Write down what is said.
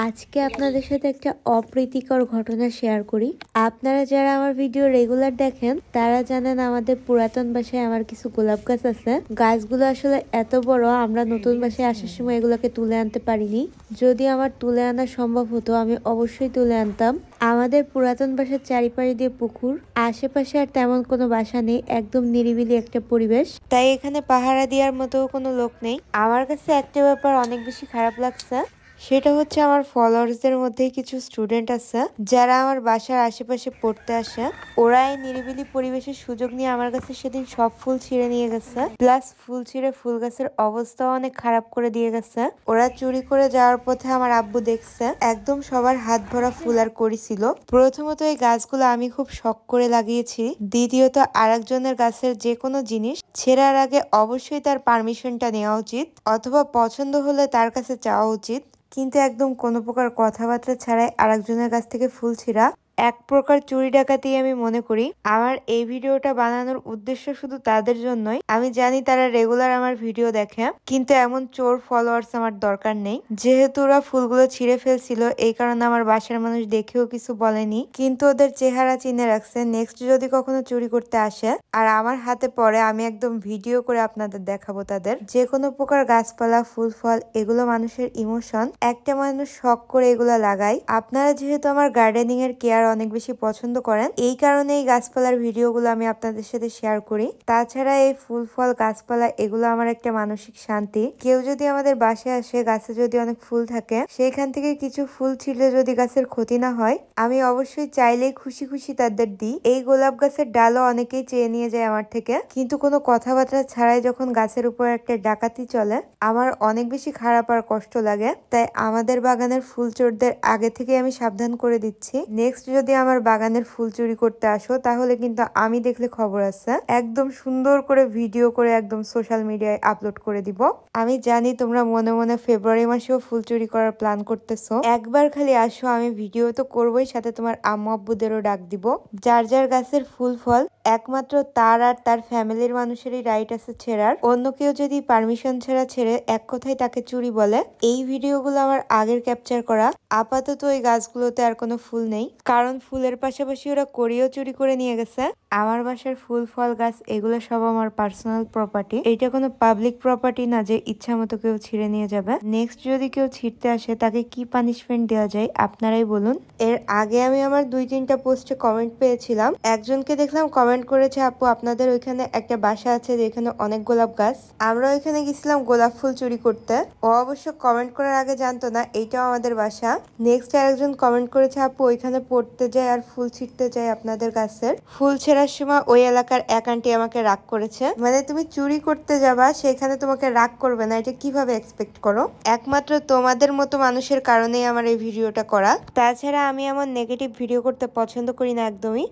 আজকে আপনাদের সাথে একটা অপ্রীতিকর ঘটনা শেয়ার করি। আপনারা যারা আমার ভিডিও রেগুলার দেখেন তারা জানেন আমাদের পুরাতন বাসায় আমার কিছু গোলাপ গাছ আছে। গাছগুলো আসলে এত বড়, আমরা নতুন বাসায় আসার সময় এগুলোকে তুলে আনতে পারিনি। যদি আমার তুলে আনা সম্ভব হতো আমি অবশ্যই তুলে আনতাম। আমাদের পুরাতন বাসার চারিপাশে দিয়ে পুকুর, আশেপাশে আর তেমন কোনো বাসা নেই, একদম নিরিবিলি একটা পরিবেশ, তাই এখানে পাহারা দেওয়ার মতো কোনো লোক নেই। আমার কাছে একটা ব্যাপার অনেক বেশি খারাপ লাগছে, সেটা হচ্ছে আমার ফলোয়ার্সদের মধ্যে কিছু স্টুডেন্ট আছে যারা আমার বাসার আশেপাশে পড়তে আসে। ওরা এই নিরিবিলি পরিবেশের সুযোগ নিয়ে আমার কাছে সেদিন সব ফুল ছিঁড়ে নিয়ে গেছে, প্লাস ফুল ছিঁড়ে ফুল গাছের অবস্থাও অনেক খারাপ করে দিয়ে গেছে। ওরা চুরি করে যাওয়ার পথে আমার আব্বু দেখছে, একদম সবার হাত ভরা ফুল আর করেছিল। প্রথমত এই গাছগুলো আমি খুব শখ করে লাগিয়েছি, দ্বিতীয়ত আরেকজনের গাছের যে কোনো জিনিস ছেঁড়ার আগে অবশ্যই তার পারমিশনটা নেওয়া উচিত, অথবা পছন্দ হলে তার কাছে চাওয়া উচিত। কিন্তু একদম কোনো প্রকার কথাবার্তা ছাড়াই আরেকজনের কাছ থেকে ফুল ছিঁড়া এক প্রকার চুরি ডাকাতি আমি মনে করি। আমার এই ভিডিওটা বানানোর উদ্দেশ্য শুধু তাদের জন্যই। আমি জানি তারা রেগুলার আমার ভিডিও দেখে, কিন্তু এমন চোর ফলোয়ার্স আমার দরকার নেই। যেহেতু ওরা ফুলগুলো ছিঁড়ে ফেলছিল এই কারণে আমার বাসার মানুষ দেখেও কিছু বলেনি, কিন্তু ওদের চেহারা চিনে রাখছে। নেক্সট যদি কখনো চুরি করতে আসে আর আমার হাতে পড়ে, আমি একদম ভিডিও করে আপনাদের দেখাবো তাদের। যে কোনো প্রকার গাছপালা, ফুল ফল, এগুলো মানুষের ইমোশন। একটা মানুষ শখ করে এগুলো লাগায়। আপনারা যেহেতু আমার গার্ডেনিং এর কেয়ার অনেক বেশি পছন্দ করেন, এই কারণে এই গাছপালার ভিডিওগুলো আমি আপনাদের সাথে শেয়ার করি। তাছাড়া এই ফুল ফল গাছপালা এগুলো আমার একটা মানসিক শান্তি। কেউ যদি আমাদের বাসায় আসে, গাছে যদি অনেক ফুল থাকে, সেইখান থেকে কিছু ফুল ছিঁড়লে যদি গাছের ক্ষতি না হয়, আমি অবশ্যই চাইলেই খুশি খুশি তাদের দিই। এই গোলাপ গাছের ডালও অনেকেই চেয়ে নিয়ে যায় আমার থেকে, কিন্তু কোনো কথাবার্তা ছাড়াই যখন গাছের উপর একটা ডাকাতি চলে, আমার অনেক বেশি খারাপ আর কষ্ট লাগে। তাই আমাদের বাগানের ফুল চোরদের আগে থেকে আমি সাবধান করে দিচ্ছি। নেক্সট যদি আমার বাগানের ফুল চুরি করতে আসো, তাহলে কিন্তু আমি দেখলে খবর আছে, একদম সুন্দর করে ভিডিও করে একদম সোশ্যাল মিডিয়ায় আপলোড করে দিব। আমি জানি তোমরা মনে মনে ফেব্রুয়ারি মাসেও ফুল চুরি করার প্ল্যান করতেছো। একবার খালি আসো, আমি ভিডিও তো করবোই, সাথে তোমার আম্মু আব্বুদেরও ডাক দিব। যার যার গাছের ফুল ফল একমাত্র তার আর তার ফ্যামিলির মানুষেরই রাইট আছে ছেড়ার। অন্য কেউ যদি পারমিশন ছাড়া ছেড়ে, এক কথায় তাকে চুরি বলে। এই ভিডিওগুলো আমার আগের ক্যাপচার করা। আপাতত ওই গাছগুলোতে আর কোনো ফুল নেই, কারণ ফুলের পাশাপাশি ওরা করিও চুরি করে নিয়ে গেছে। আমার বাসার ফুল ফল গাছ এগুলো সব আমার পার্সোনাল প্রপার্টি, এটা কোনো পাবলিক প্রপার্টি না যে ইচ্ছা মতো কেউ ছিঁড়ে নিয়ে যাবে। নেক্সট যদি কেউ ছিঁড়তে আসে, তাকে কি পানিশমেন্ট দেওয়া যায় আপনারাই বলুন। এর আগে আমি আমার 2-3টা পোস্টে কমেন্ট পেয়েছিলাম। একজনকে দেখলাম কমেন্ট করেছে, আপু আপনাদের ওইখানে একটা বাসা আছে যেখানে অনেক গোলাপ গাছ, আমরা ওইখানে গেছিলাম গোলাপ ফুল চুরি করতে। ও অবশ্য কমেন্ট করার আগে জানতো না এইটাও আমাদের বাসা। নেক্সট আরেকজন কমেন্ট করেছে, আপু ওইখানে পড়তে যায় আর ফুল ছিঁড়তে যায় আপনাদের গাছের। ফুল ছেঁড়ার সময় ওই এলাকার এক আন্টি আমাকে রাগ করেছে। মানে তুমি চুরি করতে যাবা, সেখানে তোমাকে রাগ করবে না, এটা কিভাবে এক্সপেক্ট করো? একমাত্র তোমাদের মতো মানুষের কারণেই আমার এই ভিডিওটা করা। তাছাড়া আমি এমন নেগেটিভ ভিডিও করতে পছন্দ করি না একদমই।